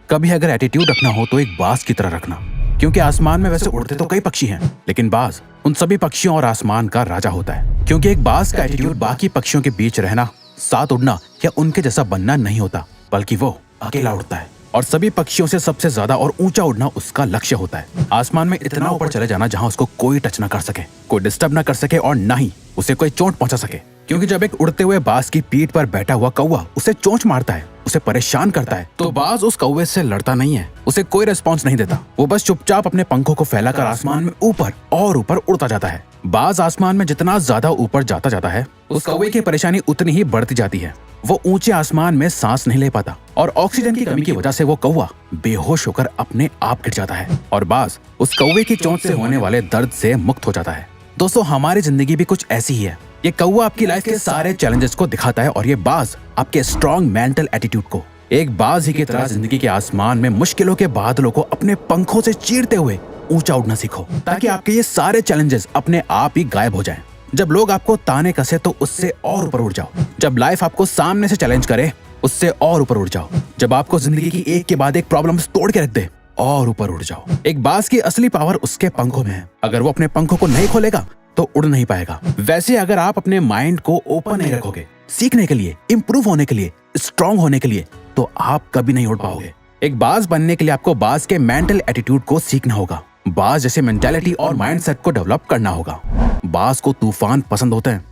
कभी अगर एटीट्यूड रखना हो तो एक बाज की तरह रखना, क्योंकि आसमान में वैसे उड़ते तो कई पक्षी हैं, लेकिन बाज उन सभी पक्षियों और आसमान का राजा होता है। क्योंकि एक बाज का एटीट्यूड बाकी पक्षियों के बीच रहना, साथ उड़ना या उनके जैसा बनना नहीं होता, बल्कि वो अकेला उड़ता है और सभी पक्षियों से सबसे ज्यादा और ऊंचा उड़ना उसका लक्ष्य होता है। आसमान में इतना ऊपर चले जाना जहां उसको कोई टच ना कर सके, कोई डिस्टर्ब ना कर सके और ना ही उसे कोई चोट पहुंचा सके। क्योंकि जब एक उड़ते हुए बाज की पीठ पर बैठा हुआ कौवा उसे चोंच मारता है, उसे परेशान करता है, तो बाज उस कौवे से लड़ता नहीं है, उसे कोई रिस्पॉन्स नहीं देता। वो बस चुपचाप अपने पंखों को फैलाकर आसमान में ऊपर और ऊपर उड़ता जाता है। बाज आसमान में जितना ज्यादा ऊपर जाता जाता है, उस कौवे की परेशानी उतनी ही बढ़ती जाती है। वो ऊंचे आसमान में सांस नहीं ले पाता और ऑक्सीजन की कमी की वजह से वो कौवा बेहोश होकर अपने आप गिर जाता है और बाज उस कौवे की चोंच से होने वाले दर्द से मुक्त हो जाता है। दोस्तों, हमारी जिंदगी भी कुछ ऐसी ही है। ये कौवा आपकी लाइफ के सारे चैलेंजेस को दिखाता है और ये बाज आपके स्ट्रॉन्ग मेंटल एटीट्यूड को। एक बाज ही की तरह जिंदगी के आसमान में मुश्किलों के बादलों को अपने पंखों से चीरते हुए ऊंचा उड़ना सीखो, ताकि आपके ये सारे चैलेंजेस अपने आप ही गायब हो जाएं। जब लोग आपको ताने कसे तो उससे और ऊपर उड़ जाओ। जब लाइफ आपको सामने से चैलेंज करे, उससे और ऊपर उड़ जाओ। जब आपको जिंदगी की एक के बाद एक प्रॉब्लम्स तोड़ के रख दे, और ऊपर उड़ जाओ। एक बाज की असली पावर उसके पंखों में है। अगर वो अपने पंखों को नहीं खोलेगा तो उड़ नहीं पाएगा। वैसे अगर आप अपने माइंड को ओपन नहीं रखोगे सीखने के लिए, इम्प्रूव होने के लिए, स्ट्रांग होने के लिए, तो आप कभी नहीं उड़ पाओगे। एक बाज बनने के लिए आपको बाज के मेंटल एटीट्यूड को सीखना होगा, बाज जैसे मेंटालिटी और माइंडसेट को डेवलप करना होगा। बाज को तूफान पसंद होते हैं।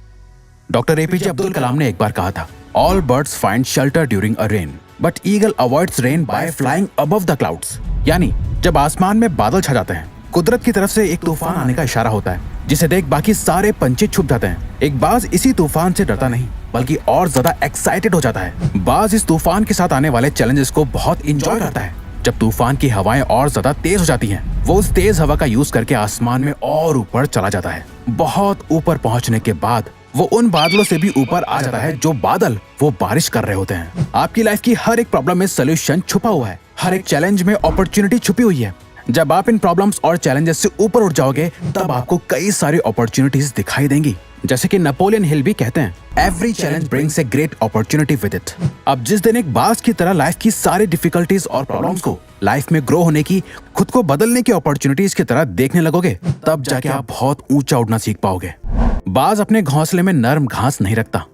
डॉक्टर एपीजे अब्दुल कलाम ने एक बार कहा था, all birds find shelter during a rain, but eagle avoids rain by flying above the clouds. यानी जब आसमान में बादल छा जाते हैं, कुदरत की तरफ से एक तूफान आने का इशारा होता है, जिसे देख बाकी सारे पंछी छुप जाते हैं। एक बाज इसी तूफान से डरता नहीं, बल्कि और ज्यादा एक्साइटेड हो जाता है। बाज इस तूफान के साथ आने वाले चैलेंजेस को बहुत इंजॉय करता है। जब तूफान की हवाएं और ज्यादा तेज हो जाती हैं, वो उस तेज हवा का यूज करके आसमान में और ऊपर चला जाता है। बहुत ऊपर पहुंचने के बाद वो उन बादलों से भी ऊपर आ जाता है, जो बादल वो बारिश कर रहे होते हैं। आपकी लाइफ की हर एक प्रॉब्लम में सोल्यूशन छुपा हुआ है, हर एक चैलेंज में अपॉर्चुनिटी छुपी हुई है। जब आप इन प्रॉब्लम्स और चैलेंजेस से ऊपर उठ जाओगे, तब आपको कई सारी अपॉर्चुनिटीज दिखाई देंगी। जैसे कि नेपोलियन हिल भी कहते हैं, every challenge brings a great opportunity with it. अब जिस दिन एक बाज की तरह लाइफ की सारी डिफिकल्टीज और प्रॉब्लम्स को लाइफ में ग्रो होने की, खुद को बदलने की अपॉर्चुनिटीज की तरह देखने लगोगे, तब जाके आप बहुत ऊंचा उड़ना सीख पाओगे। बाज अपने घोंसले में नरम घास नहीं रखता।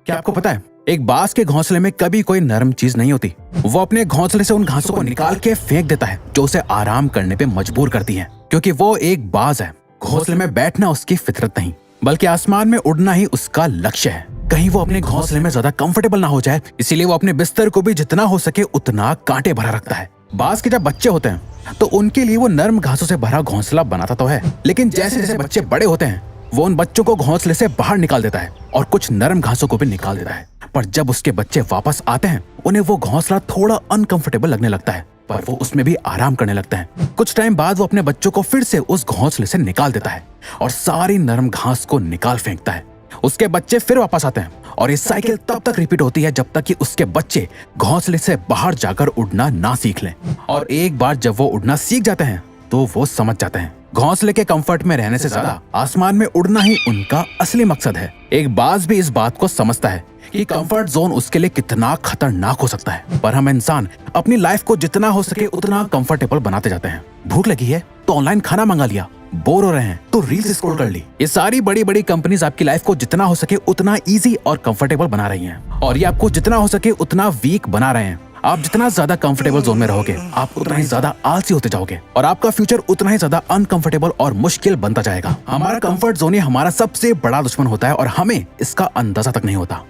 क्या आपको पता है, एक बाज के घोंसले में कभी कोई नरम चीज नहीं होती। वो अपने घोंसले से उन घासों को निकाल के फेंक देता है, जो उसे आराम करने पे मजबूर करती है। क्योंकि वो एक बाज है, घोंसले में बैठना उसकी फितरत नहीं, बल्कि आसमान में उड़ना ही उसका लक्ष्य है। कहीं वो अपने घोंसले में ज्यादा कंफर्टेबल ना हो जाए, इसीलिए वो अपने बिस्तर को भी जितना हो सके उतना कांटे भरा रखता है। बाज के जब बच्चे होते हैं तो उनके लिए वो नरम घासों से भरा घोंसला बनाता तो है, लेकिन जैसे जैसे बच्चे बड़े होते हैं, वो उन बच्चों को घोंसले से बाहर निकाल देता है और कुछ नरम घासों को भी निकाल देता है। पर जब उसके बच्चे वापस आते हैं, उन्हें वो घोंसला थोड़ा अनकंफर्टेबल लगने लगता है, पर वो उसमें भी आराम करने लगता है। कुछ टाइम बाद वो अपने बच्चों को फिर से उस घोंसले से निकाल देता है और सारी नरम घास को निकाल फेंकता है। उसके बच्चे फिर वापस आते हैं और ये साइकिल तब तक रिपीट होती है जब तक कि उसके बच्चे घोंसले से बाहर जाकर उड़ना ना सीख लें। और एक बार जब वो उड़ना सीख जाते हैं, तो वो समझ जाते हैं घोंसले के कंफर्ट में रहने से ज्यादा आसमान में उड़ना ही उनका असली मकसद है। एक बाज भी इस बात को समझता है कि कंफर्ट जोन उसके लिए कितना खतरनाक हो सकता है, पर हम इंसान अपनी लाइफ को जितना हो सके उतना कंफर्टेबल बनाते जाते हैं। भूख लगी है तो ऑनलाइन खाना मंगा लिया, बोर हो रहे हैं तो रील्स स्क्रॉल कर ली। ये सारी बड़ी बड़ी कंपनीज आपकी लाइफ को जितना हो सके उतना इजी और कंफर्टेबल बना रही हैं, और ये आपको जितना हो सके उतना वीक बना रहे हैं। आप जितना ज्यादा कंफर्टेबल जोन में रहोगे, आप उतना ही ज्यादा आलसी होते जाओगे और आपका फ्यूचर उतना ही ज्यादा अनकंफर्टेबल और मुश्किल बनता जाएगा। हमारा कंफर्ट जोन ही हमारा सबसे बड़ा दुश्मन होता है और हमें इसका अंदाजा तक नहीं होता।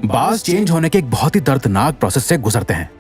बाज चेंज होने के एक बहुत ही दर्दनाक प्रोसेस से गुजरते हैं।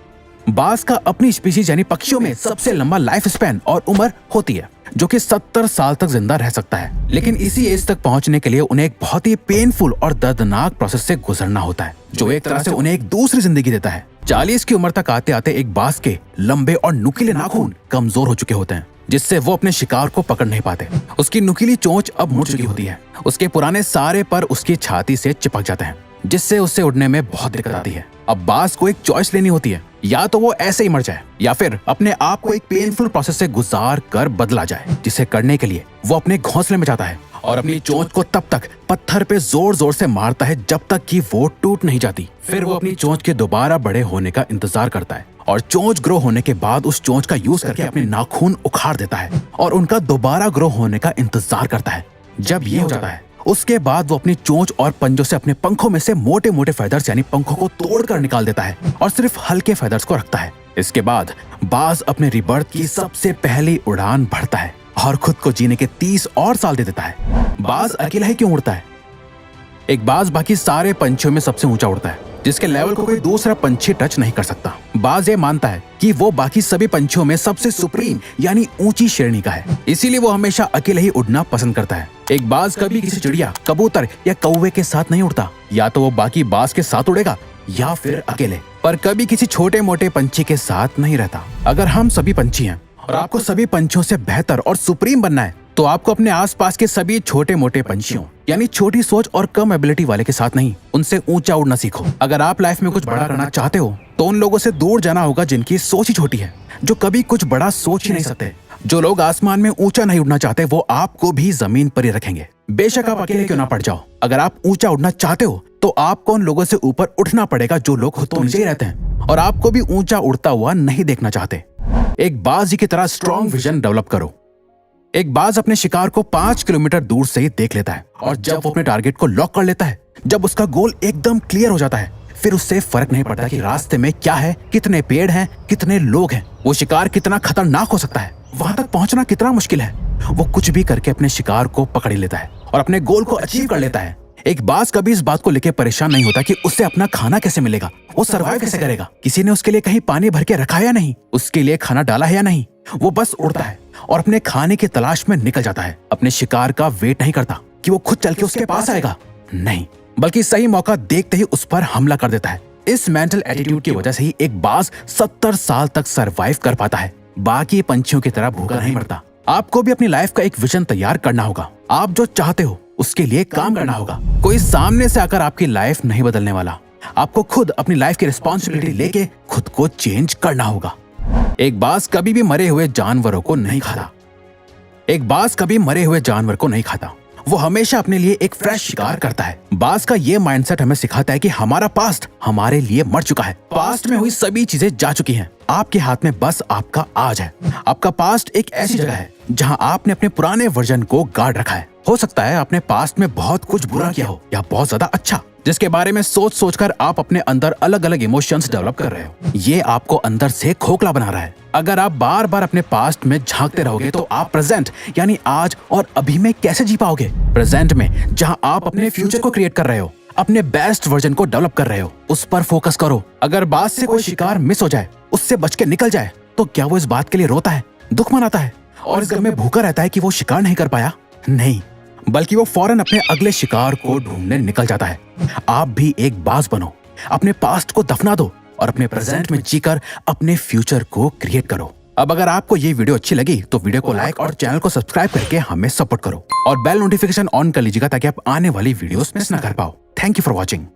बाज का अपनी स्पीशीज यानी पक्षियों में सबसे लंबा लाइफ स्पैन और उम्र होती है, जो कि 70 साल तक जिंदा रह सकता है। लेकिन इसी एज तक पहुंचने के लिए उन्हें एक बहुत ही पेनफुल और दर्दनाक प्रोसेस से गुजरना होता है, जो एक तरह से उन्हें एक दूसरी जिंदगी देता है। 40 की उम्र तक आते आते एक बाज के लंबे और नुकीले नाखून कमजोर हो चुके होते हैं, जिससे वो अपने शिकार को पकड़ नहीं पाते। उसकी नुकीली चोंच अब मुड़ चुकी होती है, उसके पुराने सारे पर उसकी छाती से चिपक जाते हैं, जिससे उससे उड़ने में बहुत दिक्कत आती है। अब बाज को एक चॉइस लेनी होती है, या तो वो ऐसे ही मर जाए या फिर अपने आप को एक पेनफुल प्रोसेस से गुजार कर बदला जाए, जिसे करने के लिए वो अपने घोंसले में जाता है और अपनी चोंच को तब तक पत्थर पे जोर जोर से मारता है जब तक कि वो टूट नहीं जाती। फिर वो अपनी चोंच के दोबारा बड़े होने का इंतजार करता है और चोंच ग्रो होने के बाद उस चोंच का यूज करके अपने नाखून उखाड़ देता है और उनका दोबारा ग्रो होने का इंतजार करता है। जब ये हो जाता है उसके बाद वो अपनी चोंच और पंजों से अपने पंखों में से मोटे मोटे फेदर्स यानी पंखों को तोड़कर निकाल देता है और सिर्फ हल्के फेदर्स को रखता है। इसके बाद बाज अपने रिबर्थ की सबसे पहली उड़ान भरता है और खुद को जीने के 30 और साल दे देता है। बाज अकेला ही क्यों उड़ता है? एक बाज बाकी सारे पंछियों में सबसे ऊंचा उड़ता है, जिसके लेवल को कोई दूसरा पंछी टच नहीं कर सकता। बाज ये मानता है कि वो बाकी सभी पंछियों में सबसे सुप्रीम यानी ऊंची श्रेणी का है, इसीलिए वो हमेशा अकेले ही उड़ना पसंद करता है। एक बाज कभी किसी चिड़िया, कबूतर या कौवे के साथ नहीं उड़ता, या तो वो बाकी बाज के साथ उड़ेगा या फिर अकेले, पर कभी किसी छोटे मोटे पंछी के साथ नहीं रहता। अगर हम सभी पंछी हैं और आपको सभी पंछियों से बेहतर और सुप्रीम बनना है तो आपको अपने आसपास के सभी छोटे मोटे पंछियों यानी छोटी सोच और कम एबिलिटी वाले के साथ नहीं, उनसे ऊंचा उड़ना सीखो। अगर आप लाइफ में कुछ बड़ा करना चाहते हो तो उन लोगों से दूर जाना होगा जिनकी सोच ही छोटी है, जो कभी कुछ बड़ा सोच ही नहीं सकते। जो लोग आसमान में ऊंचा नहीं उड़ना चाहते वो आपको भी जमीन पर ही रखेंगे, बेशक आप अकेले क्यों ना पड़ जाओ। अगर आप ऊंचा उड़ना चाहते हो तो आपको उन लोगों से ऊपर उठना पड़ेगा जो लोग खुद तो नीचे ही रहते हैं और आपको भी ऊंचा उड़ता हुआ नहीं देखना चाहते। एक बाज की तरह स्ट्रॉन्ग विजन डेवलप करो। एक बाज अपने शिकार को 5 किलोमीटर दूर से ही देख लेता है और जब वो अपने टारगेट को लॉक कर लेता है, जब उसका गोल एकदम क्लियर हो जाता है, फिर उससे फर्क नहीं पड़ता कि रास्ते में क्या है, कितने पेड़ हैं, कितने लोग हैं, वो शिकार कितना खतरनाक हो सकता है, वहां तक पहुंचना कितना मुश्किल है। वो कुछ भी करके अपने शिकार को पकड़ लेता है और अपने गोल को अचीव कर लेता है। एक बाज कभी इस बात को लेकर परेशान नहीं होता कि उससे अपना खाना कैसे मिलेगा, वो सर्वाइव कैसे करेगा, किसी ने उसके लिए कहीं पानी भर के रखा है या नहीं, उसके लिए खाना डाला है या नहीं। वो बस उड़ता है और अपने खाने की तलाश में निकल जाता है। अपने शिकार का वेट नहीं करता कि वो खुद चल के उसके पास आएगा, नहीं, बल्कि सही मौका देखते ही उस पर हमला कर देता है। इस मेंटल एटीट्यूड की वजह से ही एक बाज 70 साल तक सरवाइव कर पाता है, बाकी पंछियों की तरह भूखा नहीं मरता। आपको भी अपनी लाइफ का एक विजन तैयार करना होगा। आप जो चाहते हो उसके लिए काम करना होगा। कोई सामने से आकर आपकी लाइफ नहीं बदलने वाला, आपको खुद अपनी लाइफ की रिस्पॉन्सिबिलिटी लेके खुद को चेंज करना होगा। एक बाज कभी भी मरे हुए जानवरों को नहीं खाता। एक बाज कभी मरे हुए जानवर को नहीं खाता, वो हमेशा अपने लिए एक फ्रेश शिकार करता है। बाज का ये माइंडसेट हमें सिखाता है कि हमारा पास्ट हमारे लिए मर चुका है, पास्ट में हुई सभी चीजें जा चुकी हैं, आपके हाथ में बस आपका आज है। आपका पास्ट एक ऐसी जगह है जहां आपने अपने पुराने वर्जन को गार्ड रखा है। हो सकता है आपने पास्ट में बहुत कुछ बुरा किया हो या बहुत ज्यादा अच्छा, जिसके बारे में सोच सोचकर आप अपने अंदर अलग अलग इमोशंस डेवलप कर रहे हो। ये आपको अंदर से खोखला बना रहा है। अगर आप बार बार अपने पास्ट में झांकते रहोगे तो आप प्रेजेंट यानी आज और अभी में कैसे जी पाओगे? प्रेजेंट में जहां आप अपने फ्यूचर को क्रिएट कर रहे हो, अपने बेस्ट वर्जन को डेवलप कर रहे हो, उस पर फोकस करो। अगर बाज से कोई शिकार मिस हो जाए, उससे बच के निकल जाए, तो क्या वो इस बात के लिए रोता है, दुख मनाता है और इस गम में भूखा रहता है कि वो शिकार नहीं कर पाया? नहीं, बल्कि वो फौरन अपने अगले शिकार को ढूंढने निकल जाता है। आप भी एक बाज बनो, अपने पास्ट को दफना दो और अपने प्रेजेंट में जीकर अपने फ्यूचर को क्रिएट करो। अब अगर आपको ये वीडियो अच्छी लगी तो वीडियो को लाइक और चैनल को सब्सक्राइब करके हमें सपोर्ट करो और बेल नोटिफिकेशन ऑन कर लीजिएगा ताकि आप आने वाली वीडियोस मिस ना कर पाओ। Thank you for watching.